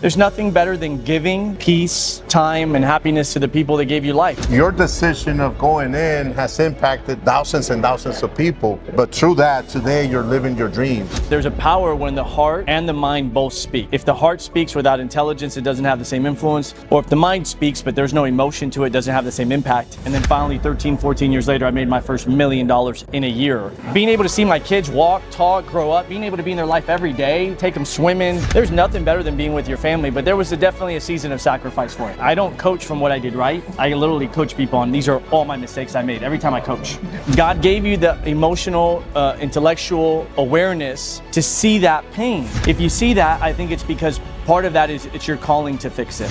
There's nothing better than giving peace, time, and happiness to the people that gave you life. Your decision of going in has impacted thousands and thousands of people, but through that, today you're living your dreams. There's a power when the heart and the mind both speak. If the heart speaks without intelligence, it doesn't have the same influence. Or if the mind speaks, but there's no emotion to it, doesn't have the same impact. And then finally, 13, 14 years later, I made my first $1 million in a year. Being able to see my kids walk, talk, grow up, being able to be in their life every day, take them swimming. There's nothing better than being with your family, but there was definitely a season of sacrifice for it. I don't coach from what I did right. I literally coach people on these are all my mistakes I made every time I coach. God gave you the emotional, intellectual awareness to see that pain. If you see that, I think it's because part of that is it's your calling to fix it.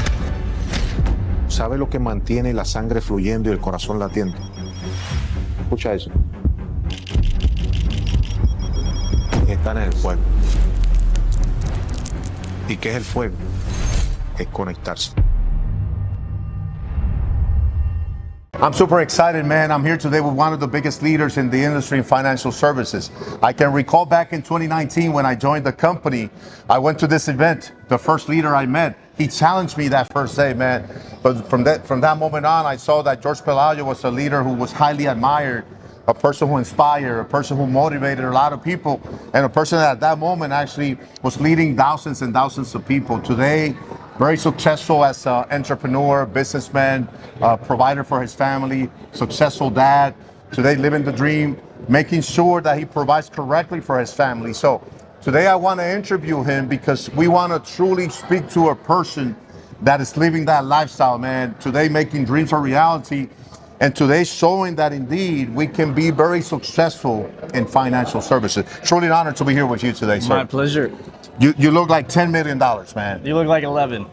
¿Sabe lo que mantiene la sangre fluyendo y el corazón latiendo? Escucha eso. Están en el fuego. ¿Y qué es el fuego? Es conectarse. I'm super excited, man. I'm here today with one of the biggest leaders in the industry in financial services. I can recall back in 2019 when I joined the company, I went to this event. The first leader I met, he challenged me that first day, man. But from that moment on, I saw that Jorge Pelayo was a leader who was highly admired, a person who inspired, a person who motivated a lot of people, and a person that at that moment actually was leading thousands and thousands of people. Today, very successful as an entrepreneur, businessman, provider for his family, successful dad. Today, living the dream, making sure that he provides correctly for his family. So today I want to interview him because we want to truly speak to a person that is living that lifestyle, man. Today, making dreams a reality. And today showing that indeed we can be very successful in financial services. Truly an honor to be here with you today, sir. My pleasure. You look like $10 million, man. You look like 11.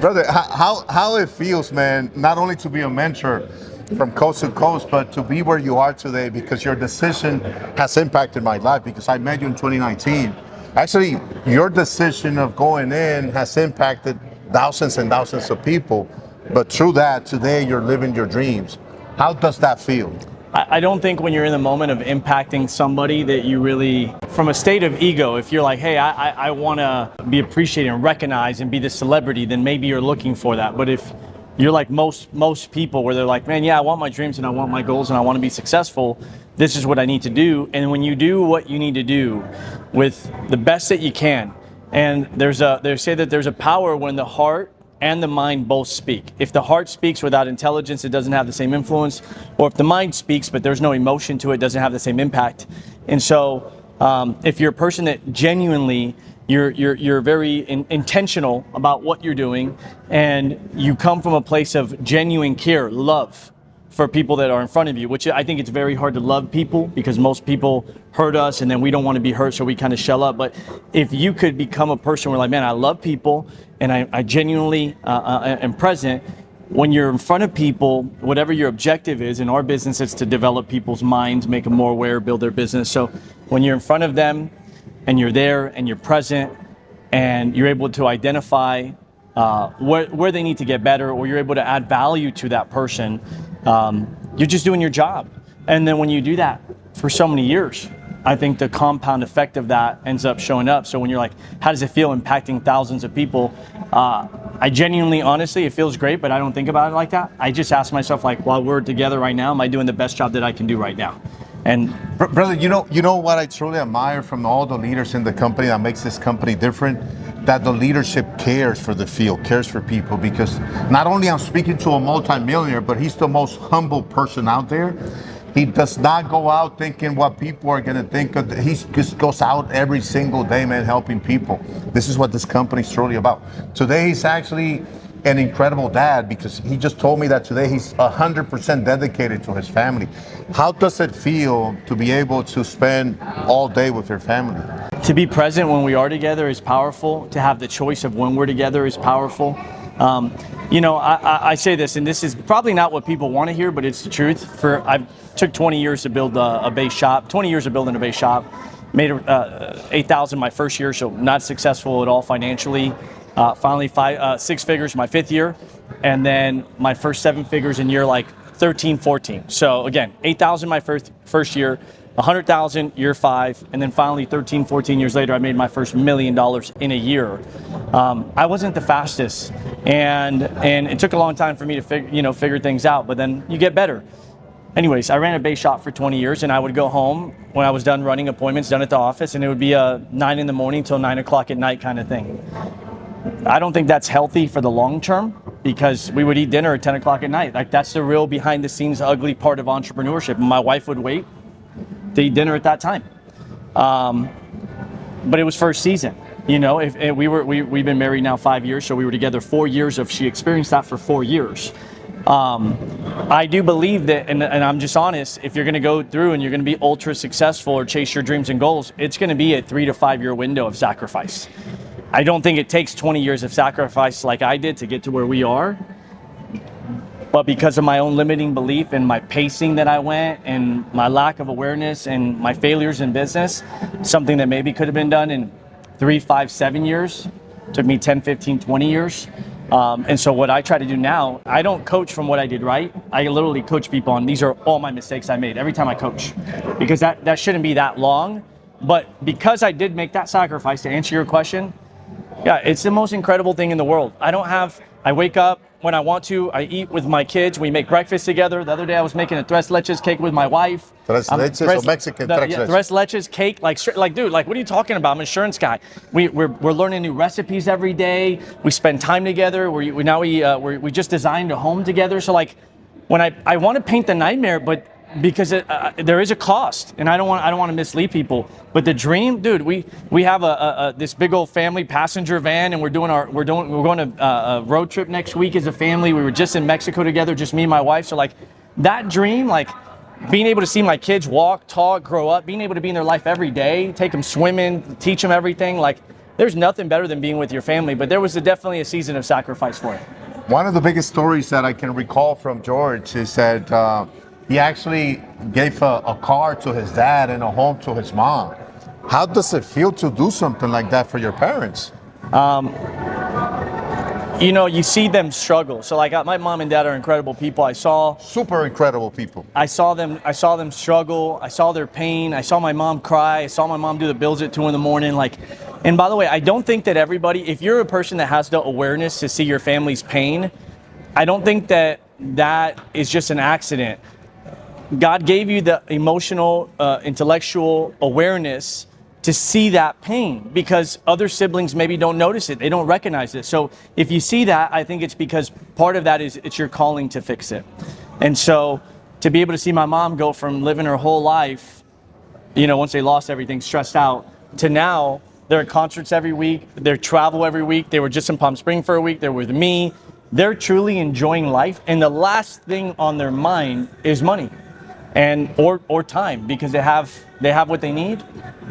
Brother, how it feels, man, not only to be a mentor from coast to coast, but to be where you are today because your decision has impacted my life because I met you in 2019. Actually, your decision of going in has impacted thousands and thousands of people. But through that, today you're living your dreams. How does that feel? I don't think when you're in the moment of impacting somebody that you really, from a state of ego, if you're like, hey, I want to be appreciated and recognized and be the celebrity, then maybe you're looking for that. But if you're like most people where they're like, man, yeah, I want my dreams and I want my goals and I want to be successful, this is what I need to do. And when you do what you need to do with the best that you can, and they say that there's a power when the heart and the mind both speak. If the heart speaks without intelligence, it doesn't have the same influence. Or if the mind speaks, but there's no emotion to it, doesn't have the same impact. And so if you're a person that genuinely, you're very intentional about what you're doing, and you come from a place of genuine care, love for people that are in front of you, which I think it's very hard to love people because most people hurt us and then we don't want to be hurt, so we kind of shell up. But if you could become a person where like, man, I love people and I genuinely am present, when you're in front of people, whatever your objective is, in our business, it's to develop people's minds, make them more aware, build their business. So when you're in front of them and you're there and you're present and you're able to identify where they need to get better, or you're able to add value to that person, you're just doing your job. And then when you do that for so many years, I think the compound effect of that ends up showing up. So when you're like, how does it feel impacting thousands of people? I genuinely, honestly, it feels great, but I don't think about it like that. I just ask myself, like, while we're together right now, am I doing the best job that I can do right now? And brother, you know what I truly admire from all the leaders in the company that makes this company different? That the leadership cares for the field, cares for people, because not only I'm speaking to a multimillionaire, but he's the most humble person out there. He does not go out thinking what people are going to think of. He just goes out every single day, man, helping people. This is what this company is truly about. Today, he's actually an incredible dad because he just told me that today he's 100% dedicated to his family. How does it feel to be able to spend all day with your family? To be present when we are together is powerful. To have the choice of when we're together is powerful. I say this, and this is probably not what people want to hear, but it's the truth. I took 20 years to build a base shop, 20 years of building a base shop, made $8,000 my first year, so not successful at all financially. Finally, 6 figures my 5th year, and then my first 7 figures in year like 13, 14. So again, $8,000 my first year, 100,000, year 5, and then finally 13, 14 years later, I made my first $1 million in a year. I wasn't the fastest, and it took a long time for me to figure things out, but then you get better. Anyways, I ran a base shop for 20 years, and I would go home when I was done running appointments, done at the office, and it would be a 9 in the morning till 9 o'clock at night kind of thing. I don't think that's healthy for the long term, because we would eat dinner at 10 o'clock at night. Like, that's the real behind the scenes ugly part of entrepreneurship. My wife would wait to eat dinner at that time. But it was for a season. You know, if we've been married now 5 years, so we were together 4 years she experienced that for 4 years. I do believe that, and I'm just honest, if you're going to go through and you're going to be ultra successful or chase your dreams and goals, it's going to be a 3 to 5 year window of sacrifice. I don't think it takes 20 years of sacrifice like I did to get to where we are. But because of my own limiting belief and my pacing that I went and my lack of awareness and my failures in business, something that maybe could have been done in 3, 5, 7 years, took me 10, 15, 20 years. And so what I try to do now, I don't coach from what I did right. I literally coach people on, these are all my mistakes I made every time I coach, because that shouldn't be that long. But because I did make that sacrifice, to answer your question, yeah, it's the most incredible thing in the world. I wake up when I want to, I eat with my kids, we make breakfast together. The other day I was making a tres leches cake with my wife. Tres leches or Mexican tres leches? Tres leches cake, like dude, like what are you talking about? I'm an insurance guy. We're learning new recipes every day. We spend time together. We just designed a home together. So like when I want to paint the nightmare, but because there is a cost, and I don't want to mislead people. But the dream, dude, we have this big old family passenger van, and we're going to a road trip next week as a family. We were just in Mexico together, just me and my wife. So like that dream, like being able to see my kids walk, talk, grow up, being able to be in their life every day, take them swimming, teach them everything. Like there's nothing better than being with your family. But there was definitely a season of sacrifice for it. One of the biggest stories that I can recall from George is that he actually gave a car to his dad and a home to his mom. How does it feel to do something like that for your parents? You see them struggle. So like my mom and dad are incredible people. Super incredible people. I saw them struggle. I saw their pain. I saw my mom cry. I saw my mom do the bills at 2 a.m. And by the way, I don't think that everybody, if you're a person that has the awareness to see your family's pain, I don't think that is just an accident. God gave you the emotional, intellectual awareness to see that pain, because other siblings maybe don't notice it. They don't recognize it. So if you see that, I think it's because part of that is it's your calling to fix it. And so to be able to see my mom go from living her whole life, once they lost everything, stressed out, to now they're at concerts every week, they travel every week. They were just in Palm Springs for a week. They're with me. They're truly enjoying life. And the last thing on their mind is money. Or time, because they have what they need,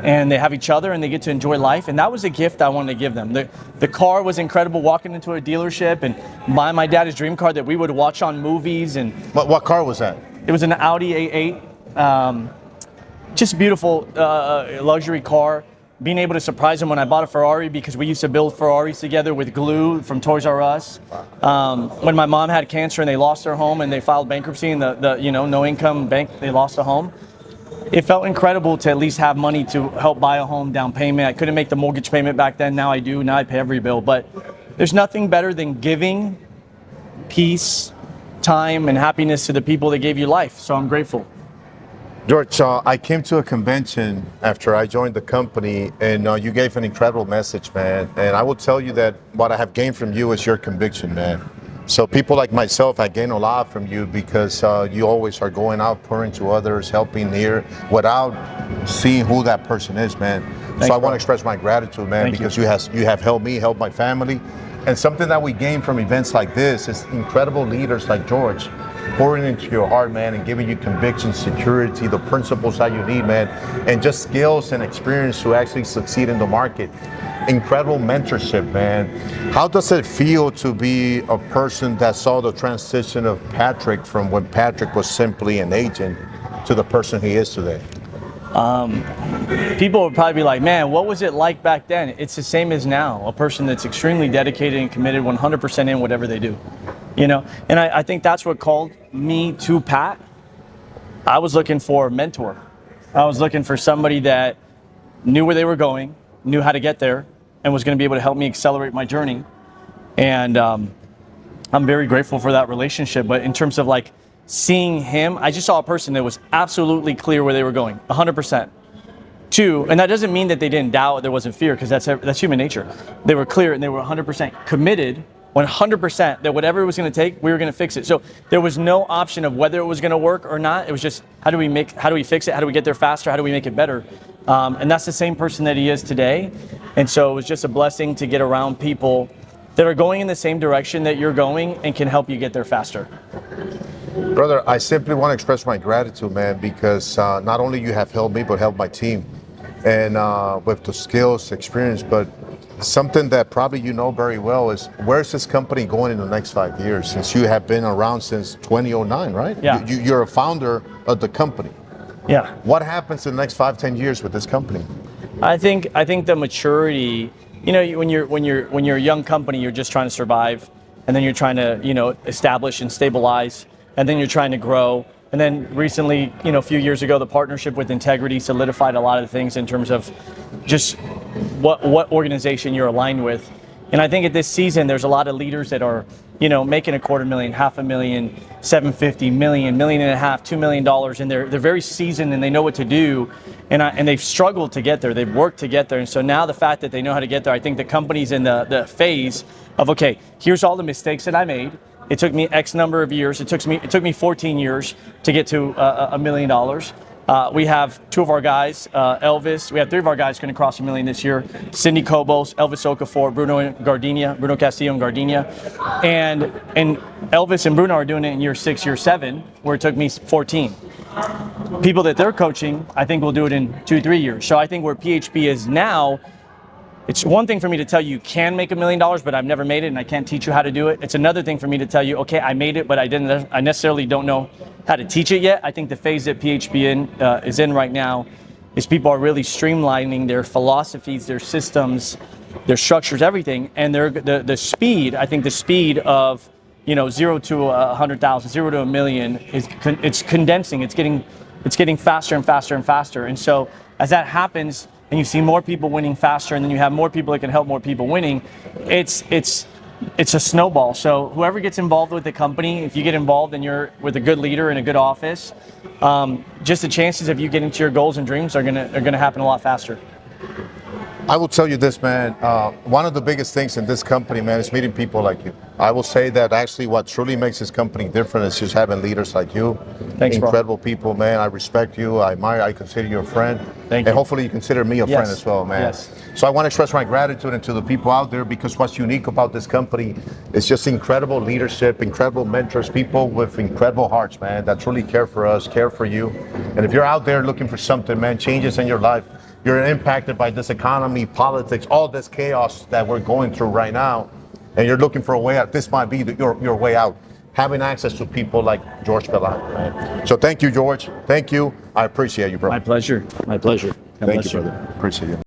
and they have each other, and they get to enjoy life. And that was a gift I wanted to give them. The car was incredible, walking into a dealership and buying my dad's dream car that we would watch on movies. And what car was that? It was an Audi A8, just beautiful luxury car. Being able to surprise him when I bought a Ferrari, because we used to build Ferraris together with glue from Toys R Us. When my mom had cancer and they lost their home and they filed bankruptcy, and the no income bank, they lost a home. It felt incredible to at least have money to help buy a home down payment. I couldn't make the mortgage payment back then. Now I do. Now I pay every bill. But there's nothing better than giving peace, time, and happiness to the people that gave you life. So I'm grateful. George, I came to a convention after I joined the company, and you gave an incredible message, man. And I will tell you that what I have gained from you is your conviction, man. So people like myself, I gain a lot from you, because you always are going out, pouring to others, helping near, without seeing who that person is, man. Thanks, so I want to express my gratitude, man, because you have helped me, helped my family. And something that we gain from events like this is incredible leaders like George pouring into your heart, man, and giving you conviction, security, the principles that you need, man, and just skills and experience to actually succeed in the market. Incredible mentorship, man. How does it feel to be a person that saw the transition of Patrick from when Patrick was simply an agent to the person he is today? People would probably be like, man, what was it like back then? It's the same as now. A person that's extremely dedicated and committed 100% in whatever they do. And I think that's what called me to Pat. I was looking for a mentor. I was looking for somebody that knew where they were going, knew how to get there, and was going to be able to help me accelerate my journey. And I'm very grateful for that relationship. But in terms of like seeing him, I just saw a person that was absolutely clear where they were going, 100%. Two, and that doesn't mean that they didn't doubt, there wasn't fear, because that's human nature. They were clear and they were 100% committed, 100% that whatever it was going to take, we were going to fix it. So there was no option of whether it was going to work or not. It was just how do we fix it? How do we get there faster? How do we make it better? And that's the same person that he is today. And so it was just a blessing to get around people that are going in the same direction that you're going and can help you get there faster. Brother, I simply want to express my gratitude, man, because not only you have helped me, but helped my team, and with the skills, experience, but something that probably you know very well is where's this company going in the next 5 years, since you have been around since 2009, right? Yeah. You're a founder of the company. Yeah. What happens in the next 5-10 years with this company? I think the maturity, you know, when you're a young company, you're just trying to survive, and then you're trying to, you know, establish and stabilize, and then you're trying to grow. And then recently, you know, a few years ago, the partnership with Integrity solidified a lot of things in terms of just what organization you're aligned with. And I think at this season, there's a lot of leaders that are, you know, making $250,000, $500,000, $750,000, $1.5 million, $2 million, and they're very seasoned and they know what to do. And they've struggled to get there. They've worked to get there. And so now the fact that they know how to get there, I think the company's in the phase of, okay, here's all the mistakes that I made. It took me X number of years. It took me 14 years to get to $1 million. We have two of our guys, Elvis. We have three of our guys going to cross $1 million this year. Cindy Cobos, Elvis Okafor, Bruno Castillo and Gardenia. And Elvis and Bruno are doing it in year 6, year 7, where it took me 14. People that they're coaching, I think will do it in 2-3 years. So I think where PHP is now, it's one thing for me to tell you can make $1 million, but I've never made it and I can't teach you how to do it. It's another thing for me to tell you, okay, I made it, but I necessarily don't know how to teach it yet. I think the phase that PHP is in right now is people are really streamlining their philosophies, their systems, their structures, everything. And the speed, I think the speed of, you know, 0 to 100,000, 0 to 1 million, it's condensing. It's getting faster and faster and faster. And so as that happens, and you see more people winning faster, and then you have more people that can help more people winning, it's a snowball. So whoever gets involved with the company, if you get involved and you're with a good leader in a good office, just the chances of you getting to your goals and dreams are gonna happen a lot faster. I will tell you this, man. One of the biggest things in this company, man, is meeting people like you. I will say that actually what truly makes this company different is just having leaders like you. Thanks, incredible bro. people, man. I respect you. I admire. I consider you a friend. Thank you. And hopefully you consider me a friend as well, man. Yes. So I want to express my gratitude and to the people out there, because what's unique about this company is just incredible leadership, incredible mentors, people with incredible hearts, man, that truly care for us, care for you. And if you're out there looking for something, man, changes in your life, you're impacted by this economy, politics, all this chaos that we're going through right now, and you're looking for a way out, this might be your way out. Having access to people like Jorge Pelayo, man. So thank you, George. Thank you. I appreciate you, bro. My pleasure. My pleasure. God Thank bless you, brother. Appreciate you.